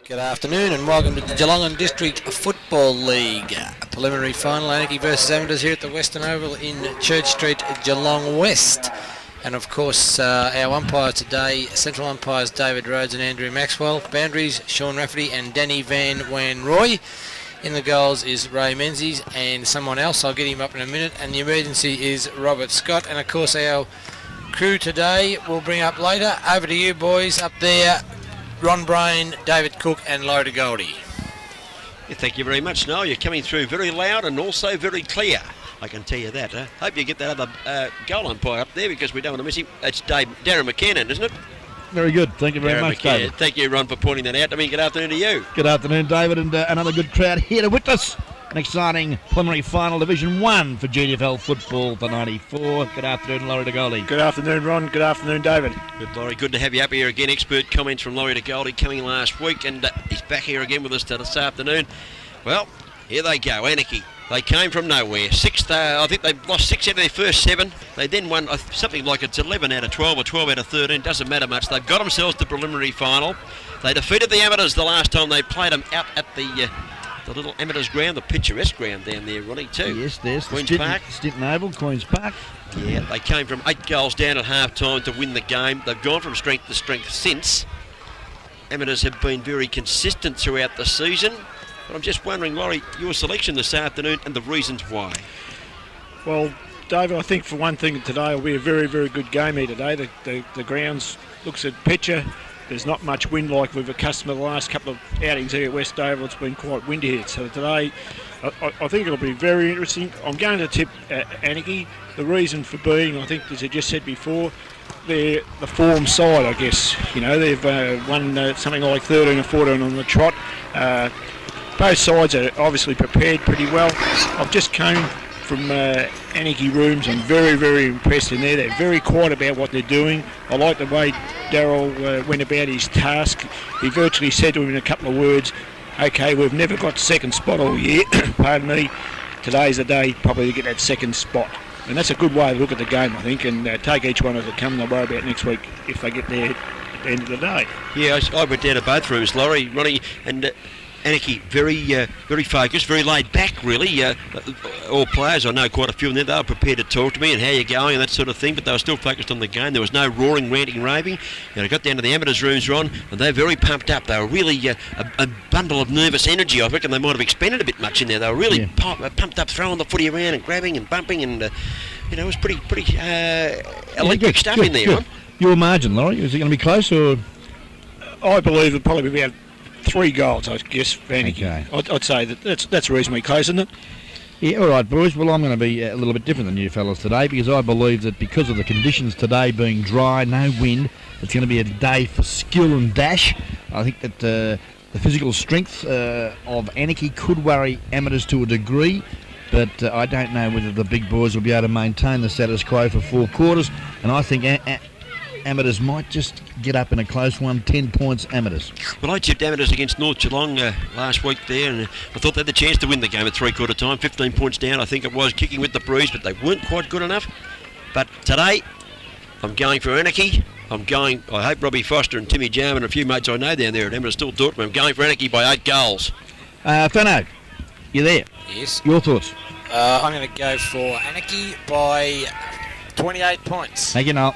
Good afternoon and welcome to the Geelong District Football League. A preliminary final, Anakie versus Amateurs here at the Western Oval in Church Street, Geelong West. And of course our umpires today, central umpires David Rhodes and Andrew Maxwell. Boundaries, Sean Rafferty and Danny Van Wanrooy. In the goals is Ray Menzies and someone else, I'll get him up in a minute. And the emergency is Robert Scott. And of course our crew today we'll bring up later. Over to you boys up there. Ron Brain, David Cook and Laurie Goldie. Yeah, thank you very much, Noel. You're coming through very loud and also very clear. I can tell you that. Hope you get that other goal umpire up there because we don't want to miss him. It's Darren McKinnon, isn't it? Very good. Thank you very much, David. Thank you, Ron, for pointing that out to me. Good afternoon to you. Good afternoon, David, and another good crowd here to witness an exciting preliminary final, Division 1 for GDFL football for 94. Good afternoon, Laurie de Goldie. Good afternoon, Ron. Good afternoon, David. Good, Laurie. Good to have you up here again. Expert comments from Laurie de Goldie coming last week, and he's back here again with us this afternoon. Well, here they go, Anakie. They came from nowhere. I think they lost 6 out of their first 7. They then won something like it's 11 out of 12 or 12 out of 13. Doesn't matter much. They've got themselves to the preliminary final. They defeated the Amateurs the last time they played them out at the little Amateurs ground, the picturesque ground down there, Ronnie, too. Yes, there's Queen's Park. Stinton Oval, Queen's Park. Yeah, they came from 8 goals down at half-time to win the game. They've gone from strength to strength since. Amateurs have been very consistent throughout the season. But I'm just wondering, Laurie, your selection this afternoon and the reasons why. Well, David, I think for one thing today will be a very, very good game here today. The grounds looks at picture. There's not much wind like we've accustomed to the last couple of outings here at West Oval. It's been quite windy here. So today, I think it'll be very interesting. I'm going to tip Anakie. The reason for being, I think, as I just said before, they're the form side, I guess. You know, they've won something like 13 or 14 on the trot. Both sides are obviously prepared pretty well. I've just come from Anakie rooms. I'm very, very impressed in there. They're very quiet about what they're doing. I like the way Darryl went about his task. He virtually said to him in a couple of words, okay, we've never got second spot all year. Pardon me. Today's the day probably to get that second spot. And that's a good way to look at the game, I think, and take each one as it comes. They'll worry about next week if they get there at the end of the day. Yeah, I went down to both rooms, Laurie, Ronnie, and Anakie, very focused, very laid back, really. All players, I know quite a few of them, they were prepared to talk to me and how you're going and that sort of thing, but they were still focused on the game. There was no roaring, ranting, raving. And I got down to the Amateurs rooms, Ron, and they're very pumped up. They were really a bundle of nervous energy. I reckon they might have expended a bit much in there. They were really pumped up, throwing the footy around and grabbing and bumping, and it was pretty electric stuff in there, Ron. Your margin, Laurie, is it going to be close or? I believe it'll probably be about 3 goals, I guess, for Anakie. Okay. I'd say that's reasonably close, isn't it? Yeah, all right, boys. Well, I'm going to be a little bit different than you fellas today because I believe that because of the conditions today being dry, no wind, it's going to be a day for skill and dash. I think that the physical strength of Anakie could worry Amateurs to a degree, but I don't know whether the big boys will be able to maintain the status quo for 4 quarters, and I think Amateurs might just get up in a close one, 10 points Amateurs. Well, I tipped Amateurs against North Geelong last week there, and I thought they had the chance to win the game at 3/4 time. 15 points down, I think it was, kicking with the breeze, but they weren't quite good enough. But today, I'm going for Anakie. I hope Robbie Foster and Timmy Jarman and a few mates I know down there at Amateurs still do it, but I'm going for Anakie by 8 goals. Fano, you there? Yes. Your thoughts? I'm going to go for Anakie by 28 points. Thank you, Noel.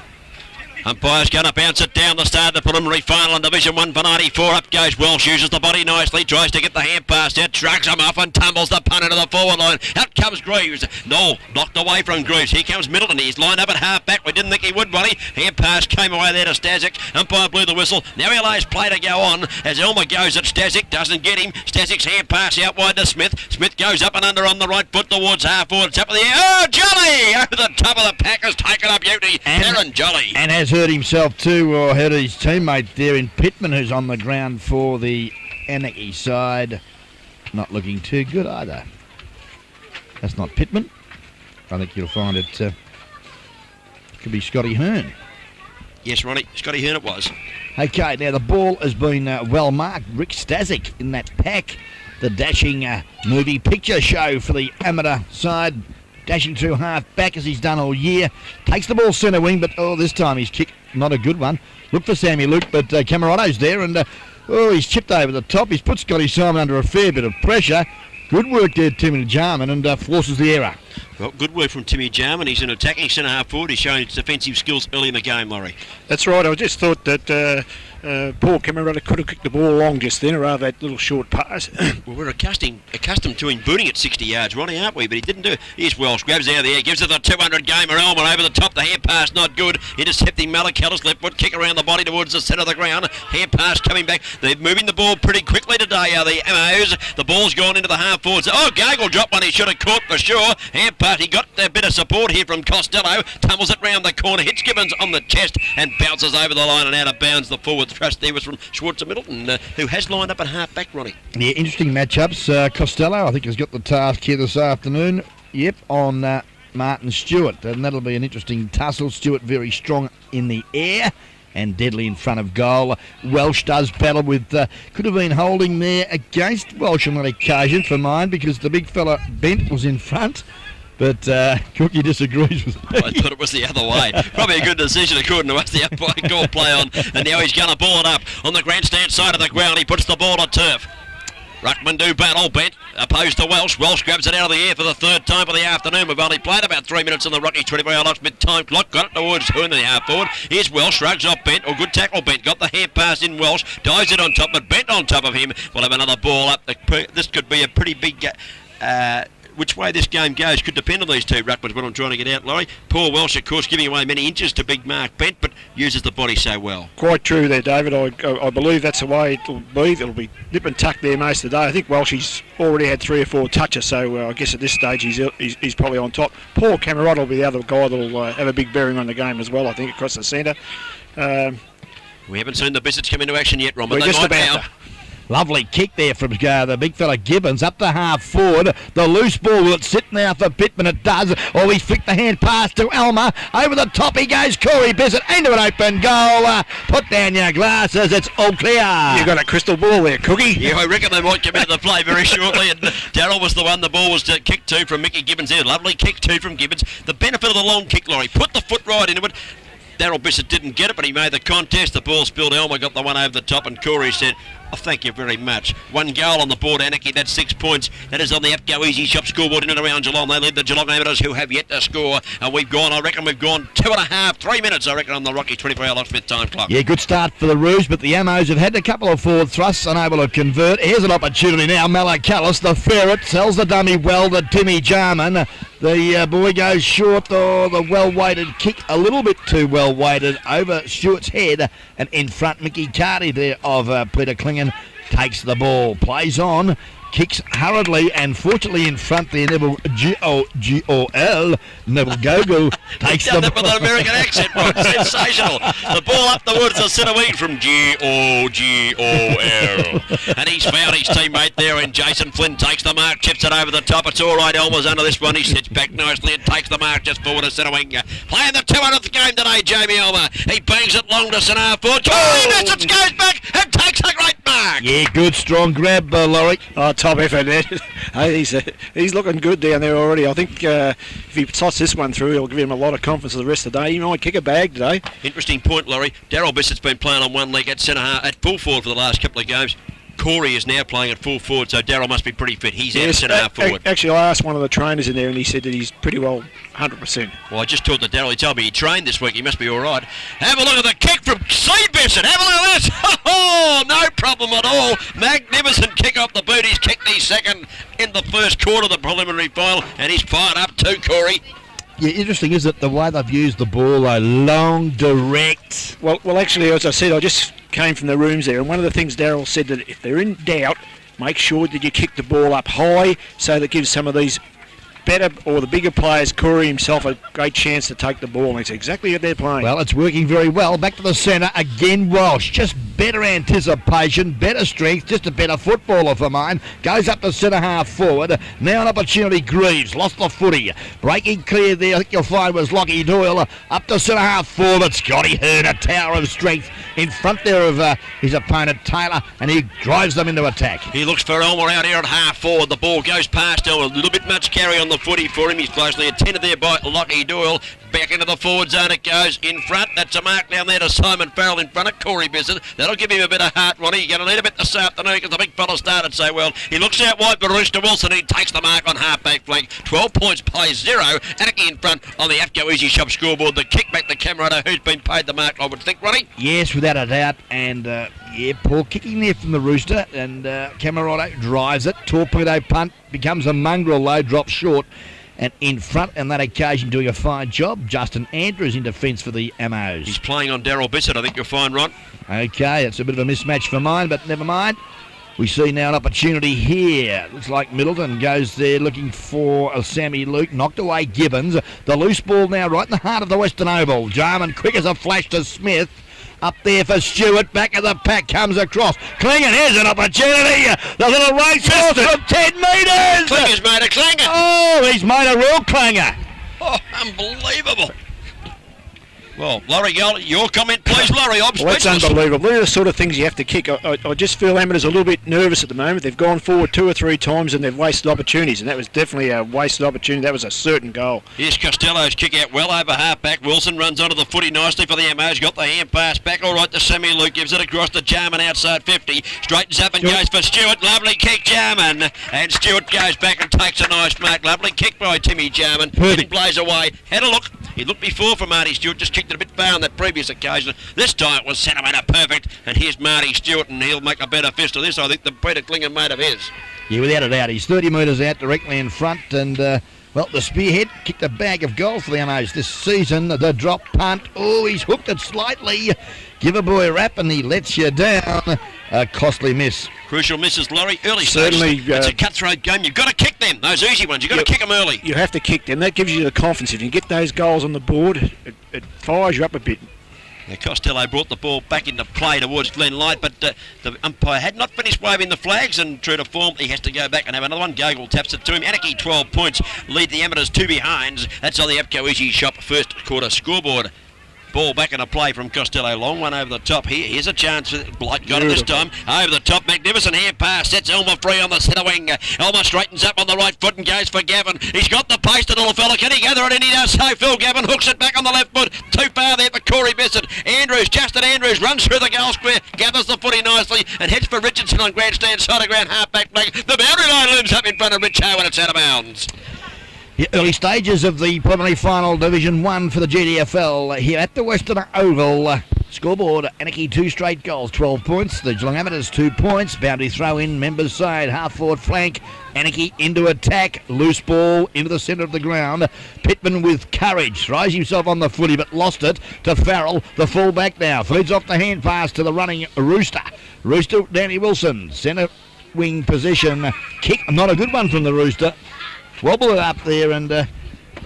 Umpire's going to bounce it down the start of the preliminary final in Division 1 for 94. Up goes Welsh, uses the body nicely, tries to get the hand pass out, shrugs him off and tumbles the punt into the forward line. Out comes Greaves. No, knocked away from Greaves. Here comes Middleton. He's lined up at half back. We didn't think he would, Ronnie. Hand pass came away there to Stasic. Umpire blew the whistle. Now he allows play to go on as Elmer goes at Stasic. Doesn't get him. Stasic's hand pass out wide to Smith. Smith goes up and under on the right foot towards half forward. It's up in the air. Oh, Jolly! Over the top of the pack has taken up beauty. Darren Jolly. And has hurt himself too, or hurt his teammate there in Pittman, who's on the ground for the Anakie side. Not looking too good either. That's not Pittman. I think you'll find it could be Scotty Hearn. Yes, Ronnie, Scotty Hearn it was. Okay, now the ball has been well marked. Rick Stasic in that pack. The dashing movie picture show for the amateur side. Dashing through half back as he's done all year. Takes the ball centre wing, but this time his kick, not a good one. Look for Sammy Luke, but Camerato's there, and Oh, he's chipped over the top. He's put Scotty Simon under a fair bit of pressure. Good work there, Timmy Jarman, and forces the error. Well, good work from Timmy Jarman. He's an attacking centre-half forward. He's showing his defensive skills early in the game, Laurie. That's right. I just thought that Paul Cameron could have kicked the ball long just then, rather that little short pass. Well, we're accustomed to him booting at 60 yards, Ronnie, aren't we? But he didn't do it. Here's Welsh, grabs out of the air, gives it the 200 gamer Elmer over the top. The hand pass not good. Intercepting Malakalis, left foot kick around the body towards the centre of the ground. Hand pass coming back. They're moving the ball pretty quickly today, are the MOs. The ball's gone into the half forwards. Oh, Gagel dropped one he should have caught for sure. Hand pass, he got a bit of support here from Costello. Tumbles it round the corner, hits Gibbons on the chest and bounces over the line and out of bounds. The forward thrust there was from Schwarzer Middleton, who has lined up at half back, Ronnie. Yeah, interesting matchups. Costello, I think, has got the task here this afternoon. Yep, on Martin Stewart, and that'll be an interesting tussle. Stewart very strong in the air and deadly in front of goal. Welsh does battle with, could have been holding there against Welsh on that occasion for mine, because the big fella Bent was in front. But Cookie disagrees with me. I thought it was the other way. Probably a good decision according to us, the umpire call play on. And now he's going to ball it up on the grandstand side of the ground. He puts the ball to turf. Ruckman do battle, Bent, opposed to Welsh. Welsh grabs it out of the air for the third time for the afternoon. We've only played about 3 minutes on the Rocky 24-hour last mid-time clock. Got it towards Hoon in the half forward. Here's Welsh, shrugs off Bent. Oh, good tackle, Bent. Got the hand pass in Welsh. Dives it on top, but Bent on top of him. We'll have another ball up. This could be a pretty big... which way this game goes could depend on these two ruckmans, what I'm trying to get out, Laurie. Poor Welsh, of course, giving away many inches to big Mark Bent, but uses the body so well. Quite true there, David. I believe that's the way it'll be. It'll be nip and tuck there most of the day. I think Welsh's already had 3 or 4 touches, so I guess at this stage he's probably on top. Paul Cameron will be the other guy that'll have a big bearing on the game as well, I think, across the centre. We haven't seen the Biscuits come into action yet, Ron, but we're they just might about now. Lovely kick there from the big fella Gibbons up the half forward. The loose ball, will it sit now for Pittman? It does. Oh, he flicked the hand pass to Elmer. Over the top he goes. Corey Bissett into an open goal. Put down your glasses. It's all clear. You got a crystal ball there, Cookie. Yeah, I reckon they might come into the play very shortly. And Darryl was the one the ball was kicked to from Mickey Gibbons there. Lovely kick too from Gibbons. The benefit of the long kick, Laurie. Put the foot right into it. Darryl Bissett didn't get it, but he made the contest. The ball spilled. Elmer got the one over the top, and Corey said, oh, thank you very much. 1 goal on the board, Anakie. That's 6 points. That is on the Upgo Easy Shop scoreboard in and around Geelong. They lead the Geelong Amateurs, who have yet to score. And we've gone 2.5, 3 minutes, I reckon, on the Rocky 24-hour lost mid-time clock. Yeah, good start for the Roos, but the Ammos have had a couple of forward thrusts, unable to convert. Here's an opportunity now. Malakalis, the ferret, sells the dummy well to Timmy Jarman. The boy goes short. The well-weighted kick, a little bit too well-weighted, over Stewart's head. And in front, Mickey Carty there of Peter Klingon takes the ball, plays on, kicks hurriedly, and fortunately in front there, Neville G-O-G-O-L, Neville Gogol takes the ball. With an American accent, Ron. Sensational. The ball up the woods, the centre wing from G-O-G-O-L. And he's found his teammate there, and Jason Flynn takes the mark, chips it over the top. It's all right, Elmer's under this one. He sits back nicely and takes the mark just forward to centre wing. Playing the 200th game today, Jamie Elmer. He bangs it long to centre forward. Oh, it goes back and takes a great mark. Yeah, good, strong grab, Laurie. Oh, top effort there. He's looking good down there already. I think if he slots this one through, he'll give him a lot of confidence for the rest of the day. He might kick a bag today. Interesting point, Laurie. Darryl Bissett's been playing on one leg at at full forward for the last couple of games. Corey is now playing at full forward, so Darryl must be pretty fit. He's out at centre-half forward. Actually, I asked one of the trainers in there, and he said that he's pretty well 100%. Well, I just talked to Darryl. He told me he trained this week. He must be all right. Have a look at the kick from C. Bissett. Have a look at this. Oh, no problem at all. Magnificent kick off the boot. He's kicked his second in the first quarter of the preliminary final, and he's fired up too, Corey. Yeah, interesting, is it, the way they've used the ball, though, long, direct. Well, actually, as I said, I just came from the rooms there, and one of the things Darryl said that if they're in doubt, make sure that you kick the ball up high, so that gives some of these better or the bigger players, Corey himself, a great chance to take the ball. And it's exactly what they're playing. Well, it's working very well. Back to the centre again. Walsh, just better anticipation, better strength, just a better footballer for mine. Goes up the centre half forward. Now an opportunity. Greaves lost the footy. Breaking clear there. I think you'll find was Lockie Doyle up the centre half forward. Scotty Hearn, a tower of strength in front there of his opponent Taylor, and he drives them into attack. He looks for Elmer out here at half forward. The ball goes past Elmer. A little bit much carry on the footy for him. He's closely attended there by Lockie Doyle. Back into the forward zone it goes. In front, that's a mark down there to Simon Farrell in front of Corey Bisson. That'll give him a bit of heart, Ronnie. You're going to need a bit this afternoon because the big fella started so well. He looks out wide for Rooster Wilson. He takes the mark on half-back flank. 12 points, plays 0. Anakie in front on the AFCO Easy Shop scoreboard. The kick back to Camerado, who's been paid the mark, I would think, Ronnie. Yes, without a doubt. And, poor kicking there from the Rooster. And Camerado drives it. Torpedo punt becomes a mongrel, though, drops short. And in front on that occasion doing a fine job, Justin Andrews in defence for the Amos. He's playing on Daryl Bissett, I think you'll find, Ron. Okay, it's a bit of a mismatch for mine, but never mind. We see now an opportunity here. Looks like Middleton goes there looking for Sammy Luke. Knocked away Gibbons. The loose ball now right in the heart of the Western Oval. Jarman quick as a flash to Smith. Up there for Stewart. Back of the pack comes across. Klingon, here's an opportunity. The little race from 10 metres. Klinger's made a clanger. Oh, he's made a real clanger. Oh, unbelievable. Well, Laurie, your comment, please, Laurie. I'm Well, that's speechless. unbelievable. They're the sort of things you have to kick. I just feel amateurs a little bit nervous at the moment. They've gone forward 2 or 3 times and they've wasted opportunities, and that was definitely a wasted opportunity. That was a certain goal. Here's Costello's kick out well over half-back. Wilson runs onto the footy nicely for the MOs. Got the hand pass back all right to Sammy Luke. Gives it across to Jarman outside 50. Straightens up and goes for Stewart. Lovely kick, Jarman. And Stewart goes back and takes a nice mark. Lovely kick by Timmy Jarman. Didn't blaze away. Had a look. He looked before for Marty Stewart. Just kicked it a bit far on that previous occasion. This time it was centimetre perfect. And here's Marty Stewart, and he'll make a better fist of this, I think, than Peter Klingon made of his. Yeah, without a doubt. He's 30 metres out directly in front, and well, the spearhead kicked a bag of goals for the MOs this season. The drop punt. Oh, he's hooked it slightly. Give a boy a rap and he lets you down. A costly miss. Crucial misses, Laurie. Early Certainly, stages. It's a cutthroat game. You've got to kick them. Those easy ones. You've got to kick them early. You have to kick them. That gives you the confidence. If you get those goals on the board, it fires you up a bit. Now, Costello brought the ball back into play towards Glenn Light, but the umpire had not finished waving the flags, and true to form, he has to go back and have another one. Gogol taps it to him. Anakie 12 points, lead the amateurs 2 behinds. That's on the AFCO Easy Shop first quarter scoreboard. Ball back into play from Costello. Long one over the top here. Here's a chance. Blight got it this time. Over the top. Magnificent hand pass. Sets Elmer free on the centre wing. Elmer straightens up on the right foot and goes for Gavin. He's got the pace, the little fella. Can he gather it in? He does so. Phil Gavin hooks it back on the left foot. Too far there for Corey Bissett. Justin Andrews runs through the goal square. Gathers the footy nicely and heads for Richardson on grandstand side of ground. Half-back flank. The boundary line looms up in front of Rich Howe and it's out of bounds. The early stages of the preliminary final Division 1 for the GDFL here at the Western Oval. Scoreboard, Anakie 2 straight goals, 12 points. The Geelong Amateurs 2 points. Boundary throw in, members side, half forward flank. Anakie into attack, loose ball into the centre of the ground. Pittman with courage, throws himself on the footy but lost it to Farrell, the full-back now. Feeds off the hand pass to the running Rooster. Rooster, Danny Wilson, centre wing position. Kick, not a good one from the Rooster. Wobble it up there and,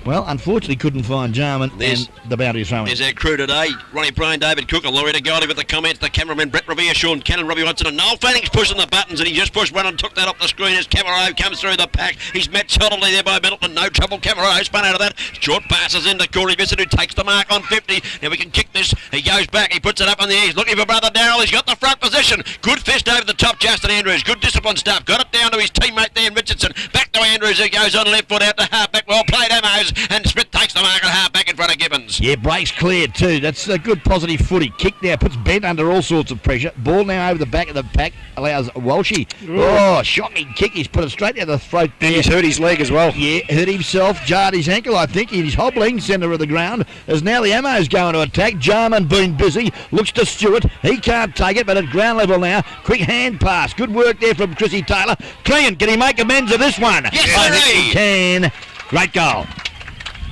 well, unfortunately couldn't find Jarman and the boundary throwing. There's our crew today. Ronnie Bryan, David Cook, and Laurie DeGoldie with the comments. The cameraman, Brett Revere, Sean Cannon, Robbie Watson, and Noel Fanning's pushing the buttons, and he just pushed one and took that off the screen as Cameron comes through the pack. He's met solidly there by Middleton. No trouble. Cameron spun out of that. Short passes into Corey Bissett, who takes the mark on 50. Now we can kick this. He goes back. He puts it up on the ear. He's looking for brother Darrell. He's got the front position. Good fist over the top, Justin Andrews. Good disciplined stuff. Got it down to his teammate there, Richardson. Back to Andrews, who goes on left foot out to halfback. Well played, Amos. And Smith takes the mark at halfback in front of Gibbons. Yeah, breaks cleared too. That's a good positive footy. Kick now, puts Bent under all sorts of pressure. Ball now over the back of the pack, allows Walshy. Oh, shocking kick. He's put it straight down the throat there. And he's hurt his leg as well. Yeah, hurt himself, jarred his ankle, I think. He's hobbling, centre of the ground. As now the Ammo's going to attack. Jarman been busy, looks to Stewart. He can't take it, but at ground level now. Quick hand pass. Good work there from Chrissy Taylor. Clean, can he make amends of this one? Yes, I think he can. Great goal.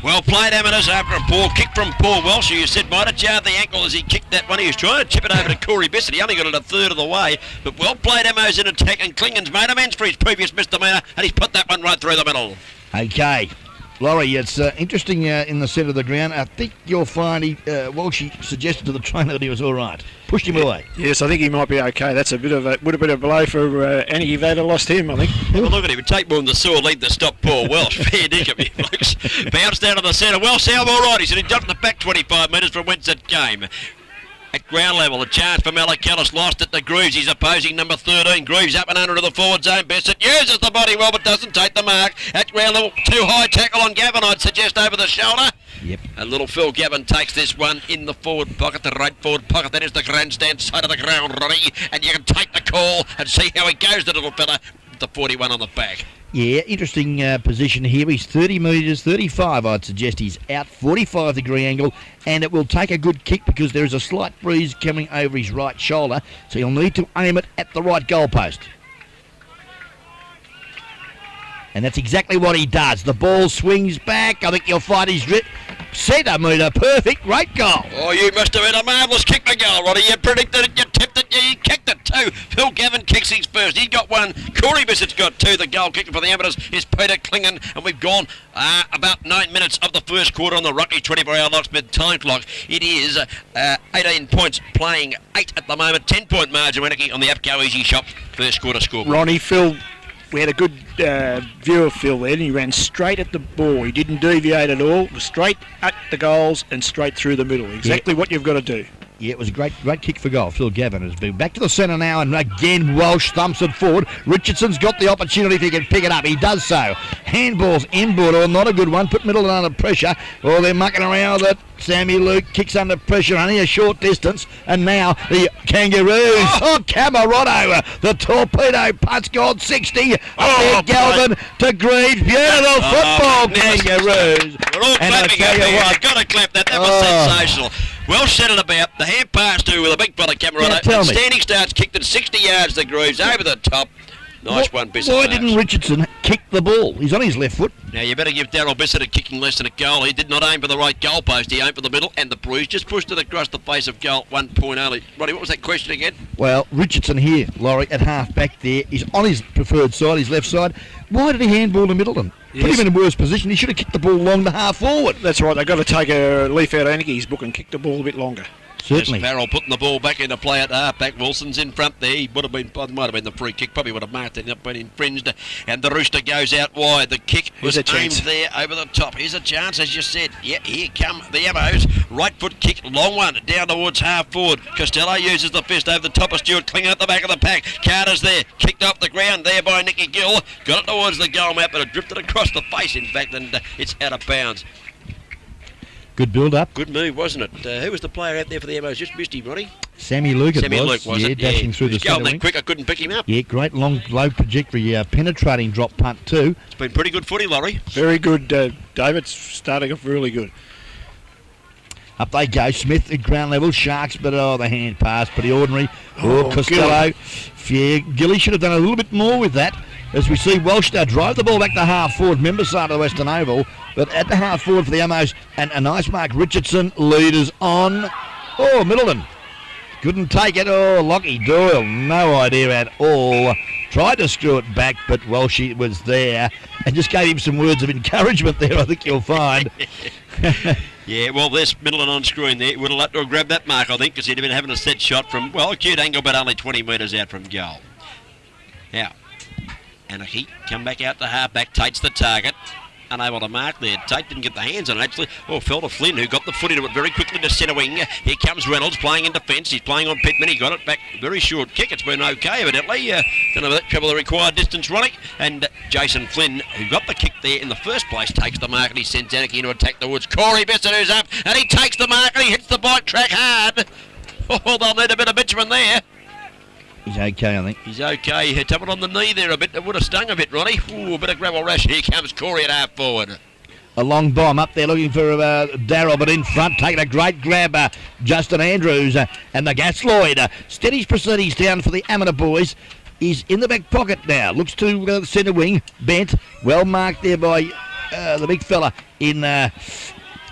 Well played, Amateurs, after a poor kick from Paul Welsh, who you said might have jarred the ankle as he kicked that one. He was trying to chip it over to Corey Bissett. He only got it a third of the way. But well played, Amos in attack, and Klingon's made amends for his previous misdemeanour, and he's put that one right through the middle. Okay. Laurie, it's interesting in the centre of the ground. I think you'll find Walshy suggested to the trainer that he was all right. Pushed him away. Yes, I think he might be okay. That's would have been a blow for Anakie if they'd have lost him, I think. Well, look at him. It take more than the sore lead to stop Paul Welsh. Fair dick of him, folks. Bounced down to the centre. Well, Sam, all right. He said he jumped the back 25 metres from whence it came. at ground level. A chance for Malakalis, lost it to Grooves. He's opposing number 13. Grooves up and under to the forward zone. Bessett uses the body well but doesn't take the mark. At ground level, too high tackle on Gavin, I'd suggest, over the shoulder. Yep. And little Phil Gavin takes this one in the forward pocket, the right forward pocket. That is the grandstand side of the ground, Ronnie. And you can take the call and see how he goes, the little fella, with the 41 on the back. Yeah, interesting position here. He's 30 metres, 35 I'd suggest. He's out, 45 degree angle, and it will take a good kick because there is a slight breeze coming over his right shoulder, so he'll need to aim it at the right goalpost. And that's exactly what he does. The ball swings back. I think you'll find his centimetre perfect. Great goal. Oh, you must have had a marvellous kick the goal, Roddy. You predicted it, you tipped it, you kicked it too. Phil Gavin kicks his first. He's got one. Corey Bissett's got two. The goal kicker for the Amateurs is Peter Klingon. And we've gone about 9 minutes of the first quarter on the Rocky 24-hour locksmith time clock. It is 18 points, playing 8 at the moment. 10-point margin, Anakie, on the Upco Easy Shop first quarter score. Ronnie, Phil, we had a good view of Phil there, and he ran straight at the ball. He didn't deviate at all. It was straight at the goals and straight through the middle. Exactly what you've got to do. Yeah, it was a great kick for goal. Phil Gavin has been back to the centre now, and again Welsh thumps it forward. Richardson's got the opportunity if he can pick it up. He does so. Handball's inboard, or not a good one. Put Middleton under pressure. Oh, they're mucking around with it. Sammy Luke kicks under pressure, only a short distance, and now the Kangaroos. Oh, Cameroto, the torpedo punch gone 60. Up there, Galvin to Greaves. Beautiful football, Kangaroos. We're all clapping up here. You've got to clap that. That was sensational. Well set it about. The hand pass to with a big fella Cameroto. Yeah, standing starts, kicked it 60 yards to Grooves, over the top. Nice one, Bissett. Why didn't Richardson kick the ball? He's on his left foot. Now, you better give Darryl Bissett a kicking less than a goal. He did not aim for the right goalpost. He aimed for the middle, and the bruise just pushed it across the face of goal. 1 point only. Roddy, what was that question again? Well, Richardson here, Laurie, at half back there. He's on his preferred side, his left side. Why did he handball to Middleton? Put him in a worse position. He should have kicked the ball long to half forward. That's right. They've got to take a leaf out of Anakie's book and kick the ball a bit longer. Certainly. Yes, Farrell putting the ball back into play at half-back. Wilson's in front there. He might have been the free kick. Probably would have marked it, been infringed. And the Rooster goes out wide. The kick was aimed there over the top. Here's a chance, as you said. Yeah, here come the Abbos. Right foot kick, long one, down towards half forward. Costello uses the fist over the top of Stewart, clinging at the back of the pack. Carter's there, kicked off the ground there by Nicky Gill. Got it towards the goal map, but it drifted across the face, in fact, and it's out of bounds. Good build-up. Good move, wasn't it? Who was the player out there for the Ammos? Just missed him, Roddy. Sammy Luke Sammy Luke, was it? Dashing through the centre going that wing. quick, I couldn't pick him up. Yeah, great long, low trajectory, penetrating drop punt too. It's been pretty good footy, Laurie. Very good, David. Starting off really good. Up they go. Smith at ground level. Sharks, but the hand pass, pretty ordinary. Costello. Yeah, Gilly should have done a little bit more with that. As we see Welsh now drive the ball back to half forward, member side of the Western Oval, but at the half forward for the Ammos, and a nice mark. Richardson leaders on. Oh, Middleton couldn't take it. Oh, Lockie Doyle, no idea at all. Tried to screw it back, but Welsh was there and just gave him some words of encouragement there, I think you'll find. Yeah, well, there's Middleton on screen there. He would have liked to have grabbed that mark, I think, because he'd have been having a set shot from, well, a cute angle, but only 20 metres out from goal. Now, Anakie come back out to half-back, Tate's the target. Unable to mark there. Tate didn't get the hands on it, actually. Oh, fell to Flynn, who got the foot into it very quickly to centre wing. Here comes Reynolds playing in defence. He's playing on Pittman. He got it back. Very short kick. It's been okay, evidently. Don't know that trouble the required distance running. And Jason Flynn, who got the kick there in the first place, takes the mark and he sends Anakie into attack towards Corey Bissett, who's up. And he takes the mark and he hits the bike track hard. Oh, they'll need a bit of bitumen there. He's okay, I think. He's okay. He tapped it on the knee there a bit. It would have stung a bit, Ronnie. Ooh, a bit of gravel rash. Here comes Corey at half forward. A long bomb up there looking for Darryl, but in front, taking a great grab, Justin Andrews and the Gasloyd. Steadies proceedings down for the amateur boys. He's in the back pocket now. Looks to the centre wing. Bent. Well marked there by the big fella in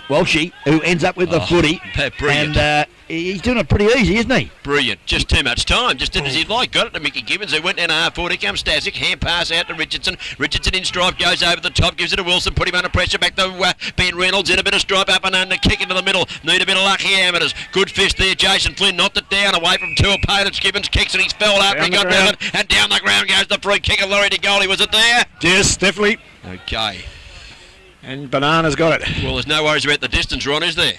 Walshy, who ends up with the footy. Brilliant. And he's doing it pretty easy, isn't he? Brilliant. Just too much time. Just did as he'd like. Got it to Mickey Gibbons, who went down half forward. Here comes Stasic. Hand pass out to Richardson. Richardson in stripe, goes over the top, gives it to Wilson. Put him under pressure. Back to Ben Reynolds. In a bit of stripe, up and under. Kick into the middle. Need a bit of luck here, amateurs. Good fist there. Jason Flynn knocked it down away from two opponents. Gibbons kicks and he's fell after he got round it. And down the ground goes the free kick. And Laurie to goalie. Was it there? Yes, definitely. Okay. And Banana's got it. Well, there's no worries about the distance, Ron, is there?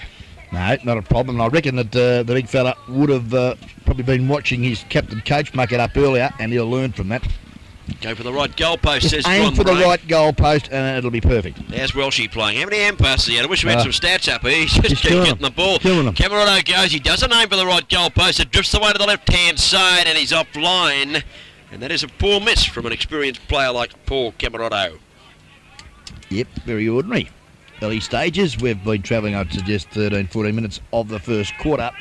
No, not a problem. I reckon that the big fella would have probably been watching his captain coach muck it up earlier, and he'll learn from that. Go for the right goalpost, Just says aim John for the Bray. right goalpost, and it'll be perfect. There's Welshie playing. How many hand passes he had? I wish we had some stats up here. He's just keep killing getting the ball. Killing them. Cameron goes. He doesn't aim for the right goalpost. It drifts away to the left-hand side, and he's offline. And that is a poor miss from an experienced player like Paul Cameron. Yep, very ordinary. Early stages, we've been travelling, I'd suggest, 13, 14 minutes of the first quarter.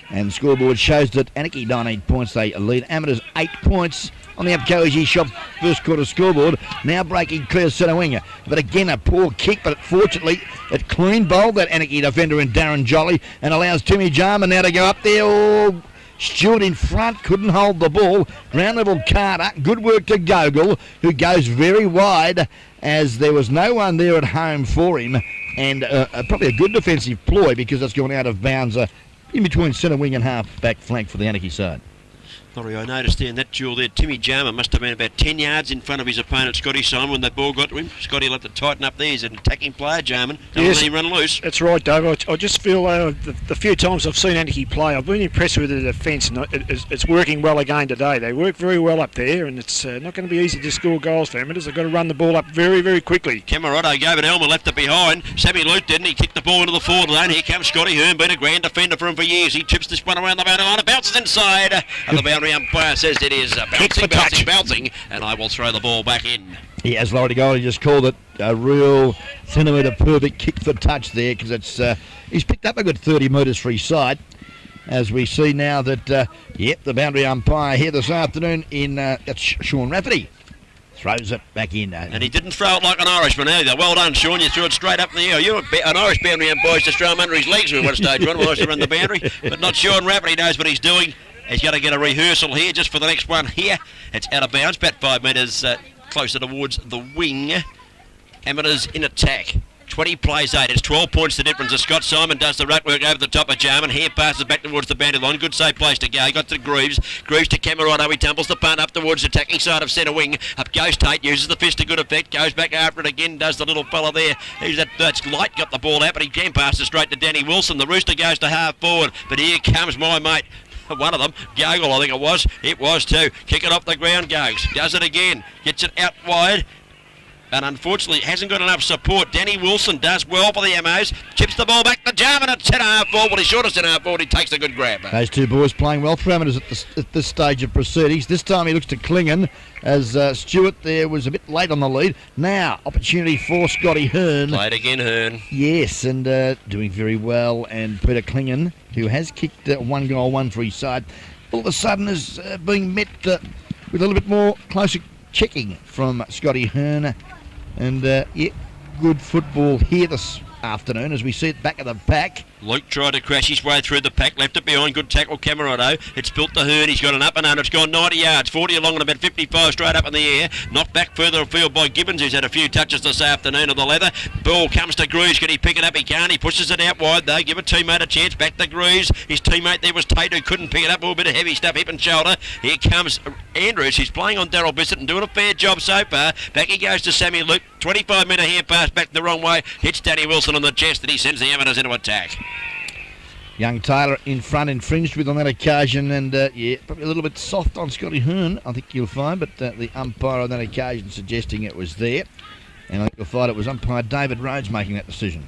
And the scoreboard shows that Anakie 19 points, they lead. Amateurs 8 points on the Upcozy Shop first quarter scoreboard. Now breaking clear centre winger. But again, a poor kick, but fortunately it clean bowled that Anakie defender in Darren Jolly and allows Timmy Jarman now to go up there. Oh, Stewart in front, couldn't hold the ball. Ground level Carter, good work to Gogol, who goes very wide as there was no one there at home for him. And probably a good defensive ploy because it's gone out of bounds in between centre wing and half back flank for the Anakie side. Sorry, I noticed there in that duel there, Timmy Jarman must have been about 10 yards in front of his opponent, Scotty Simon, when that ball got to him. Scotty let it tighten up there. He's an attacking player, Jarman. Don't let him run loose. That's right, Dave. I just feel the few times I've seen Anakie play, I've been impressed with the defence, and it's working well again today. They work very well up there, and it's not going to be easy to score goals for Amateurs. They've got to run the ball up very, very quickly. Cameron gave it Elmer, left it behind. Sammy Luke didn't. He kicked the ball into the forward lane. Here comes Scotty Hearn, been a grand defender for him for years. He chips this one around the boundary line. It bounces inside, and the boundary umpire says it is bouncing, and I will throw the ball back in. He has lowered to goal. He just called it a real centimetre perfect kick for touch there because it's he's picked up a good 30 metres for his side. As we see now that, the boundary umpire here this afternoon in that's Sean Rafferty. Throws it back in. And he didn't throw it like an Irishman either. Well done, Sean. You threw it straight up in the air. You're an Irish boundary umpire to throw him under his legs when we stage one. Wants to run the boundary. But not Sean Rafferty knows what he's doing. He's going to get a rehearsal here just for the next one here. It's out of bounds, about 5 metres closer towards the wing. Amateurs in attack. 20 plays 8. It's 12 points the difference. As Scott Simon does the ruck work over the top of Jarman. Here passes back towards the boundary line. Good safe place to go. Got to Grooves. Grooves to Camerado. He tumbles the punt up towards the attacking side of centre wing. Up goes Tate. Uses the fist to good effect. Goes back after it again. Does the little fella there. That's Light got the ball out, but he can pass it straight to Danny Wilson. The Rooster goes to half forward. But here comes my mate. One of them, Gogol, I think it was. It was too. Kick it off the ground, Gogs. Does it again. Gets it out wide. And unfortunately, hasn't got enough support. Danny Wilson does well for the MOs. Chips the ball back to Jarman at centre-half forward. Well, he's short of centre-half forward. He takes a good grab. Those two boys playing well for Amateurs at this stage of proceedings. This time he looks to Klingon as Stewart there was a bit late on the lead. Now, opportunity for Scotty Hearn. Played again, Hearn. Yes, and doing very well. And Peter Klingon, who has kicked 1 goal, 1 for his side, all of a sudden is being met with a little bit more closer checking from Scotty Hearn. And, good football here this afternoon as we see it back of the pack. Luke tried to crash his way through the pack, left it behind, good tackle, Camerado. It's built to Hearn, he's got an up and under, it's gone 90 yards, 40 along and about 55 straight up in the air. Knocked back further afield by Gibbons, who's had a few touches this afternoon of the leather. Ball comes to Grooves, can he pick it up? He can't, he pushes it out wide though, give a teammate a chance, back to Grooves. His teammate there was Tate, who couldn't pick it up, a little bit of heavy stuff, hip and shoulder. Here comes Andrews, he's playing on Darryl Bissett and doing a fair job so far. Back he goes to Sammy Luke, 25-metre hand pass back the wrong way, hits Danny Wilson on the chest and he sends the Amateurs into attack. Young Taylor in front, infringed with on that occasion, and probably a little bit soft on Scotty Hearn, I think you'll find, but the umpire on that occasion suggesting it was there, and I think you'll find it was umpire David Rhodes making that decision.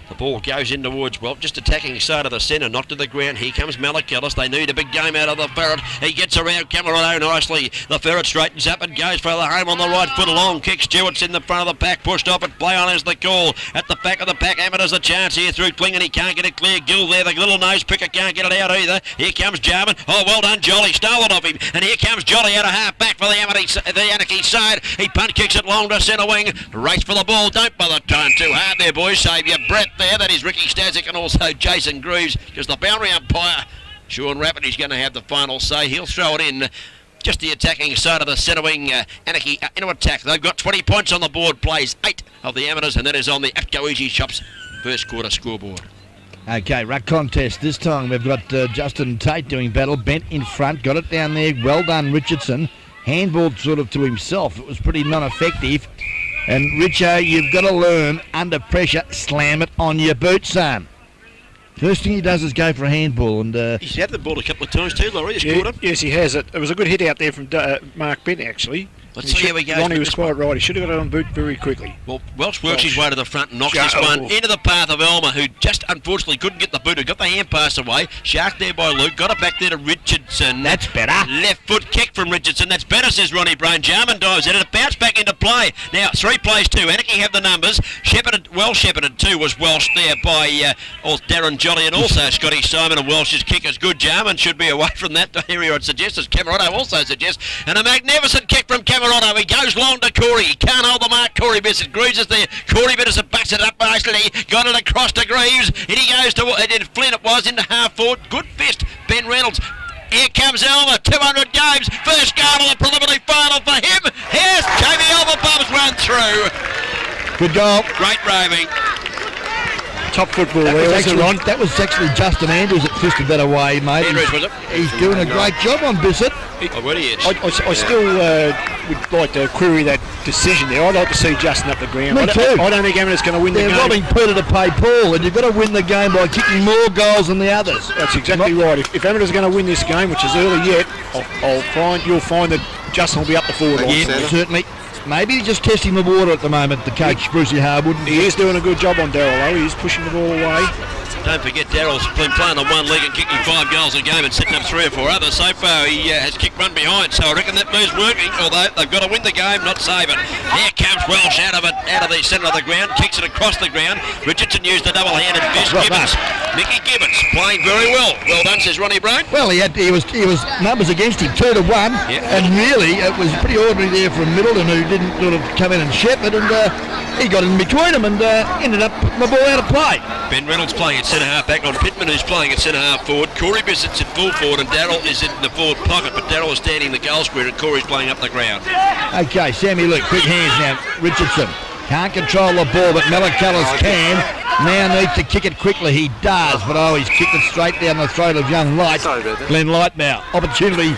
The ball goes in towards, just attacking side of the centre, knocked to the ground. Here comes Malachillis. They need a big game out of the Ferret. He gets around Camerado nicely. The Ferret straightens up and goes for the home on the right foot. A long kick. Stewart's in the front of the pack. Pushed off it. Play on is the call. At the back of the pack, Amateurs a chance here through Klingon. He can't get it clear. Gill there. The little nose picker can't get it out either. Here comes Jarman. Oh, well done, Jolly. Stole it off him. And here comes Jolly out of half back for the Anakie side. He punt kicks it long to centre wing. Race for the ball. Don't bother trying too hard there, boys. Save your breath there. That is Ricky Stazic and also Jason Grooves, because the boundary umpire, Sean Rafferty's going to have the final say. He'll throw it in just the attacking side of the centre wing. Anakie into attack. They've got 20 points on the board, plays 8 of the Amateurs, and that is on the Atco Easy Shops first quarter scoreboard. Okay, ruck contest. This time we've got Justin Tate doing battle. Bent in front, got it down there. Well done, Richardson. Handballed sort of to himself. It was pretty non-effective. And Richo, you've got to learn under pressure, slam it on your boot, son. First thing he does is go for a handball, and He's had the ball a couple of times too, Laurie. He's caught him. Yes, he has. It was a good hit out there from Mark Bent, actually. Let's see how he goes. Ronnie was quite right. He should have got it on boot very quickly. Well, Welsh works his way to the front and knocks this one into the path of Elmer, who just unfortunately couldn't get the boot. Who got the hand pass away. Shark there by Luke. Got it back there to Richardson. That's better. Left foot kick from Richardson. That's better, says Ronnie Brain. Jarman dives in and it bounced back into play. Now, 3 plays 2. Anakie have the numbers. Well shepherded too was Welsh there by Darren Jolly and also Scotty Simon. And Welsh's kick is good. Jarman should be away from that area, I'd suggest, as Cameronto also suggests. And a magnificent kick from Cameronto. He goes long to Corey. He can't hold the mark. Corey Bissett. Greaves is there. Corey Bissett backs it up nicely. Got it across to Greaves. And he goes to Flynn. It was into half forward. Good fist. Ben Reynolds. Here comes Elmer. 200 games. First goal of the preliminary final for him. Here's Jamie Elmer. Bubs run through. Good goal. Great roving. Top football there, wasn't it, Ron? That was actually Justin Andrews that fisted that away, mate. Andrews, was it? He's doing a great job on Bissett. Oh, where he is. I still would like to query that decision there. I'd like to see Justin up the ground. Me too. I don't think Emma's going to win the They're game. robbing Peter to pay Paul, and you've got to win the game by kicking more goals than the others. That's exactly right. If Emma's going to win this game, which is early yet, you'll find that Justin will be up the forward line. Yeah, certainly. Maybe he's just testing the water at the moment, the coach, Brucey Harwood. He is doing a good job on Darryl, though. He's pushing the ball away. Don't forget, Darryl's been playing on one leg and kicking 5 goals a game and setting up 3 or 4 others. So far, he has kicked run behind, so I reckon that move's working, although they've got to win the game, not save it. Here comes Welsh out of the centre of the ground, kicks it across the ground. Richardson used the double-handed fist. Mickey Gibbons playing very well. Well done, says Ronnie Brown. Well, he was numbers against him, 2-1, and really it was pretty ordinary there from Middleton, who didn't sort of come in and shepherd, and he got in between them and ended up putting the ball out of play. Ben Reynolds playing at centre half back on Pittman, who's playing at centre half forward. Corey Bissett's at full forward and Darryl is in the forward pocket, but Darryl is standing in the goal square and Corey's playing up the ground. Okay, Sammy Luke, quick hands now. Richardson can't control the ball, but Mellicullis can. Now needs to kick it quickly. He does, but he's kicked it straight down the throat of young Light. Glenn Light now. Opportunity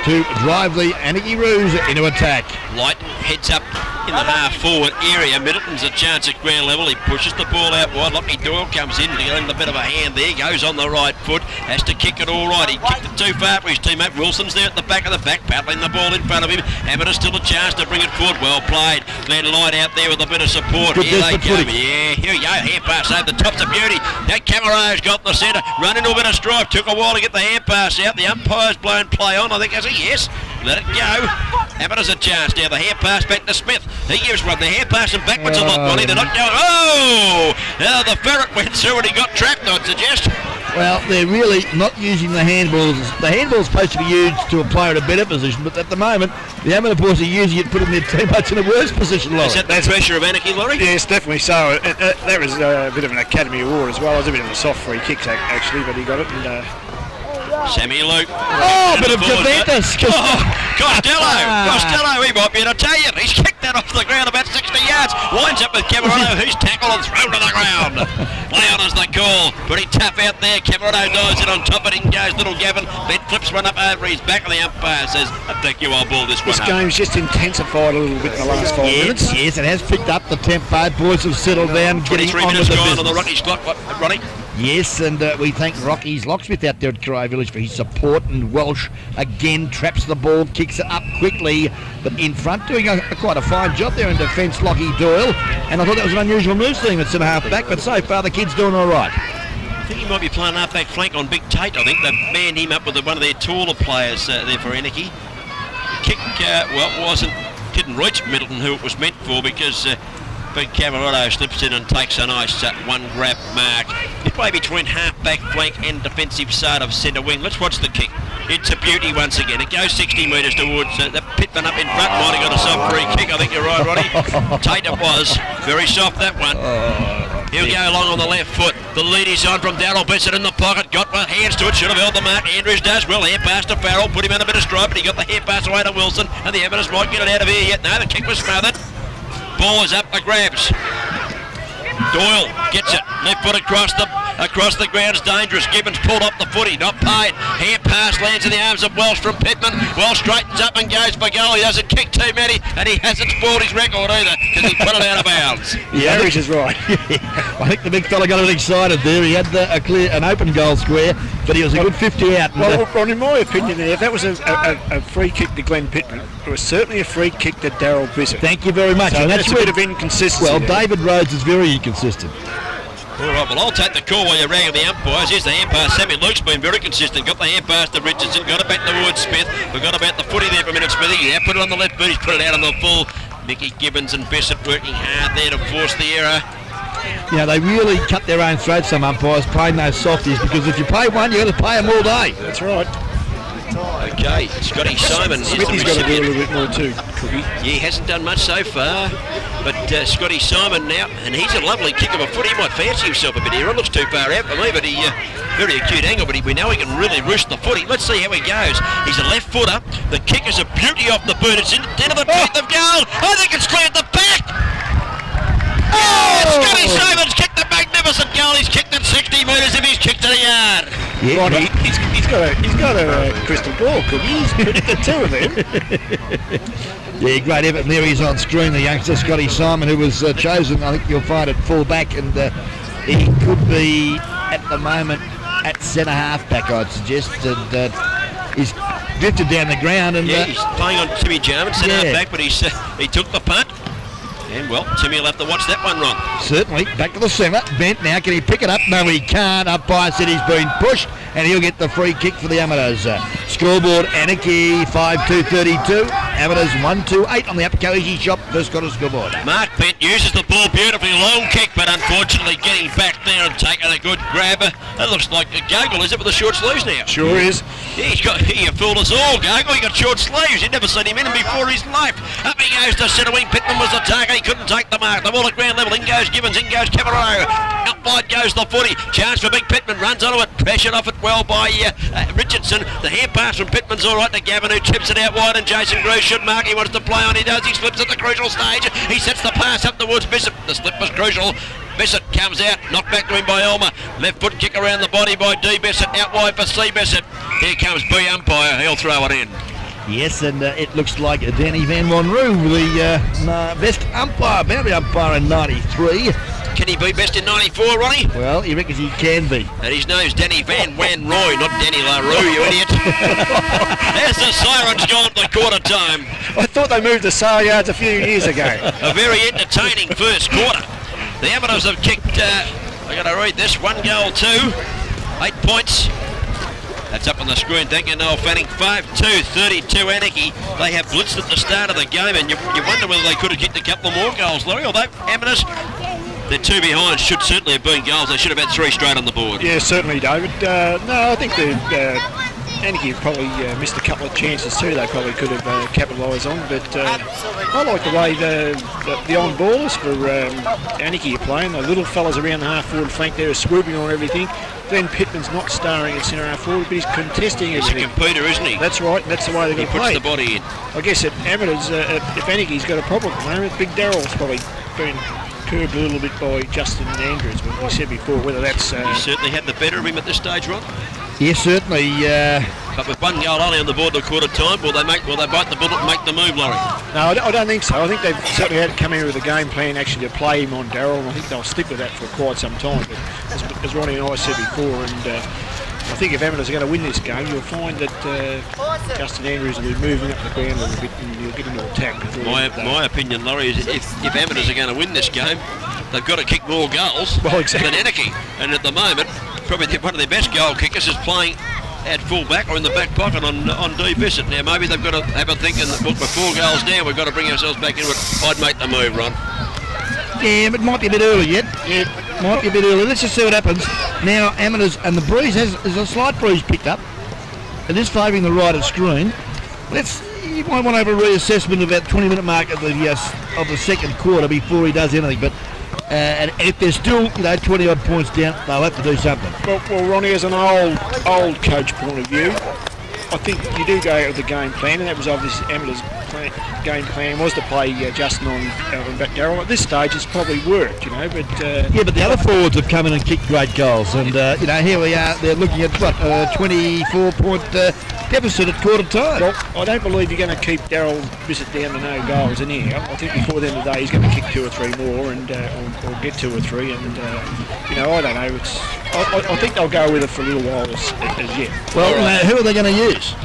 to drive the Anakie Roos into attack. Light heads up in the half forward area. Middleton's a chance at ground level. He pushes the ball out wide. Lockie Doyle comes in to get him a bit of a hand there. Goes on the right foot. Has to kick it all right. He kicked it too far for his teammate. Wilson's there at the back of the back, battling the ball in front of him. Abbott still a chance to bring it forward. Well played. Glenn Light out there with a bit of support. Good Here they go. footage. Yeah, here we go. Hand pass over the top's a beauty. Now Camaro's got the centre. Run into a bit of strife. Took a while to get the hand pass out. The umpire's blown play on. I think has a yes. Let it go. Abbott has a chance now. The hand pass back to Smith. He gives one. The hand pass and backwards a lot, Ronnie. They're not going. Oh! Now the ferret went through and he got trapped, I'd suggest. Well, they're really not using the handballs. The handball's supposed to be used to a player in a better position, but at the moment, the amateur boys are using it, putting their team much in a worse position, Laurie. Is that the pressure of Anakie, Laurie? Yes, definitely so. That was a bit of an Academy Award as well. It was a bit of a soft free kick, actually, but he got it. And Sammy Luke. Oh, a bit of Juventus. Costello, he might be an Italian. He's kicked that off the ground about 60 yards. Winds up with Cameron, who's tackled and thrown to the ground. Play on is the call. Pretty tough out there. Cameron dives in on top of it. In goes little Gavin. Ben flips one up over his back, and the umpire says, I think you will ball this one up. This game's just intensified a little bit in the last 5 minutes. Yes, it has picked up the tempo. Boys have settled down, getting 23 on minutes with the gone business. on the Rockies clock, Ronnie. Yes, and we thank Rocky's Locksmith out there at Coray Village for his support, and Welsh again traps the ball, kicks it up quickly, but in front doing quite a fine job there in defence, Lockie Doyle, and I thought that was an unusual move seeing at centre half back, but so far the kid's doing all right. I think he might be playing half-back flank on Big Tate. I think they've manned him up with one of their taller players there for Anakie. Kick, didn't reach Middleton, who it was meant for, because Big Cameron slips in and takes a nice one grab mark. They play between half-back flank and defensive side of centre wing. Let's watch the kick. It's a beauty once again. It goes 60 metres towards the Pittman up in front. Might have got a soft free kick. I think you're right, Ronnie. Tate it was. Very soft, that one. He'll go along on the left foot. The lead is on from Darryl Bissett in the pocket. Got my hands to it. Should have held the mark. Andrews does well. Hand pass to Farrell. Put him in a bit of stripe, but he got the hand pass away to Wilson. And the evidence might get it out of here yet. No, the kick was smothered. Ball is up for grabs. Doyle gets it. Left foot across the Across the ground's dangerous. Gibbons pulled off the footy, not paid. Hand pass lands in the arms of Welsh from Pittman. Welsh straightens up and goes for goal. He doesn't kick too many, and he hasn't spoiled his record either because he put it out of bounds. Yeah, Harris is right. I think the big fella got a bit excited there. He had an open goal square, but he was a good 50 out. Well, Ron, in my opinion, if that was a free kick to Glenn Pittman, it was certainly a free kick to Daryl Bissett. Thank you very much. So and that's a bit of inconsistency. Well, there. David Rhodes is very inconsistent. All right, well, I'll take the call while you're ragging the umpires. Here's the hand pass. Sammy Luke's been very consistent. Got the hand pass to Richardson. Got it back to Wood Smith. Forgot about the footy there for a minute, Smithy. Yeah, put it on the left boot. He's put it out on the full. Mickey Gibbons and Bissett working hard there to force the error. You know, they really cut their own throats, some umpires, playing those softies, because if you pay one, you've got to pay them all day. That's right. Okay, Scotty Simon. Smithy's got to do a little bit more too, Cookie. Yeah, he hasn't done much so far. But Scotty Simon now, and he's a lovely kick of a foot. He might fancy himself a bit here. It looks too far out for me, but he very acute angle. But we know he can really roost the footy. Let's see how he goes. He's a left footer. The kick is a beauty off the boot. It's into the teeth of goal. I think it's cleared the back. Oh! Scotty Simon's kicked a magnificent goal. He's kicked it 60 metres if he's kicked to the yard. Yeah, Ronnie, he's got a crystal ball, Cookie. He's predicted two of them. Yeah, great effort. And there he's on screen, the youngster Scotty Simon, who was chosen, I think you'll find, at full back, and he could be at the moment at centre half back, I'd suggest. And he's drifted down the ground, and yeah, he's playing on Timmy Jarman, centre half back, but he took the punt. And, well, Timmy will have to watch that one, Ron. Certainly. Back to the centre. Bent now. Can he pick it up? No, he can't. Umpire said he's been pushed, and he'll get the free kick for the Amateurs. Scoreboard, Anakie 5-2-32. Amateurs 1-2-8 on the upper easy shop. First quarter scoreboard. Mark Bent uses the ball beautifully. Long kick, but unfortunately getting back there and taking a good grabber. That looks like a Gogol, is it, with the short sleeves now? Sure is. Yeah, he fooled us all, Gogol. He got short sleeves. You'd never seen him in them before his life. Up he goes to centre wing. Pittman was the target. He couldn't take the mark. The ball at ground level. In goes Gibbons. In goes Cameron. Out wide goes the footy. Chance for Big Pittman. Runs onto it. Pressured off it well by Richardson. The hand pass from Pittman's all right to Gavin, who chips it out wide, and Jason Grew should mark. He wants to play on. He does. He slips at the crucial stage. He sets the pass up towards Bissett. The slip was crucial. Bissett comes out, knocked back to him by Elmer. Left foot kick around the body by D. Bissett. Out wide for C. Bissett. Here comes B umpire. He'll throw it in. Yes, and it looks like Danny Van Wanroo, the best umpire, boundary umpire in 93. Can he be best in 94, Ronnie? Well, he reckons he can be. And his name's Danny Van Wanrooy, not Danny LaRue, you idiot. There's the sirens gone for quarter time. I thought they moved the sale yards a few years ago. A very entertaining first quarter. The Amateurs have kicked, I got to read this, 1 goal, 2, 8 points. That's up on the screen. Thank you, Noel Fanning. 5-2, 32 Anakie. They have blitzed at the start of the game, and you wonder whether they could have kicked a couple more goals, Laurie. Although Amateurs, they're 2 behind, should certainly have been goals. They should have had 3 straight on the board. Yeah, certainly, David. No, I think Anakie probably missed a couple of chances too. They probably could have capitalised on, but I like the way the on-ballers for Anakie are playing. The little fellas around the half-forward flank there are swooping on everything. Glenn Pittman's not starring at centre half forward, but he's contesting everything. He's a completer, isn't he? That's right, and that's the way they're going to play. He puts the body in. I guess at Amateurs, if Anakie's got a problem at the moment, Big Daryl's probably been curbed a little bit by Justin Andrews, when we said before, whether that's... You certainly had the better of him at this stage, Ron? Yes, certainly. But with 1 goal only on the board at quarter time, will they bite the bullet and make the move, Laurie? No, I don't think so. I think they've certainly had to come in with a game plan actually to play him on Daryl, and I think they'll stick with that for quite some time. But as Ronnie and I said before, and I think if Amateurs are going to win this game, you'll find that Justin Andrews will be moving up the ground a little bit, and you'll get into attack. My opinion, Laurie, is if Amateurs are going to win this game, they've got to kick more goals than Anakie. And at the moment, probably one of their best goal kickers is playing at full back or in the back pocket on D. Bissett. Now maybe they've got to have a thinking that, look, we're 4 goals down, we've got to bring ourselves back into it. I'd make the move, Ron. Yeah, but it might be a bit early yet. Yeah, might be a bit early. Let's just see what happens. Now, Amateurs, and the breeze there's a slight breeze picked up. It is favouring the right of screen. You might want to have a reassessment of that 20-minute mark of the second quarter before he does anything. But and if they're still 20 odd points down, they'll have to do something. Well, Ronnie, as an old coach point of view, I think you do go with the game plan, and that was obviously Amateur's game plan was to play Justin on back Darryl. At this stage, it's probably worked, but yeah, but the other forwards have come in and kicked great goals, and here we are. They're looking at 24-point deficit at quarter time. Well, I don't believe you're going to keep Darryl Bissett down to no goals in here. I think before the end of the day, he's going to kick 2 or 3 more, and or get 2 or 3, and I don't know. I think they'll go with it for a little while as yet. Well, who are they going to use?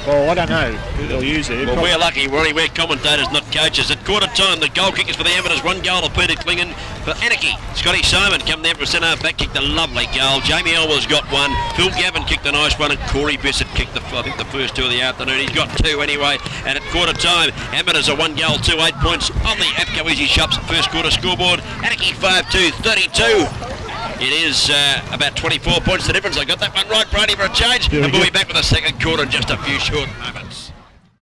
Well, I don't know who they'll use there. Well, we're lucky. We're commentators, not coaches. At quarter time, the goal kickers for the Amateurs, 1 goal to Peter Klingon. For Anakie, Scotty Simon come there for centre back, kicked a lovely goal. Jamie Elwell's got 1. Phil Gavin kicked a nice one, and Corey Bissett kicked the first 2 of the afternoon. He's got 2 anyway. And at quarter time, Amateurs are 1 goal, 2, 8 points on the APCO Easy Shops first quarter scoreboard. Anakie 5-2, 32. It is about 24 points the difference. I got that one right, Brady, for a change. And we'll be back with the second quarter in just a few short moments.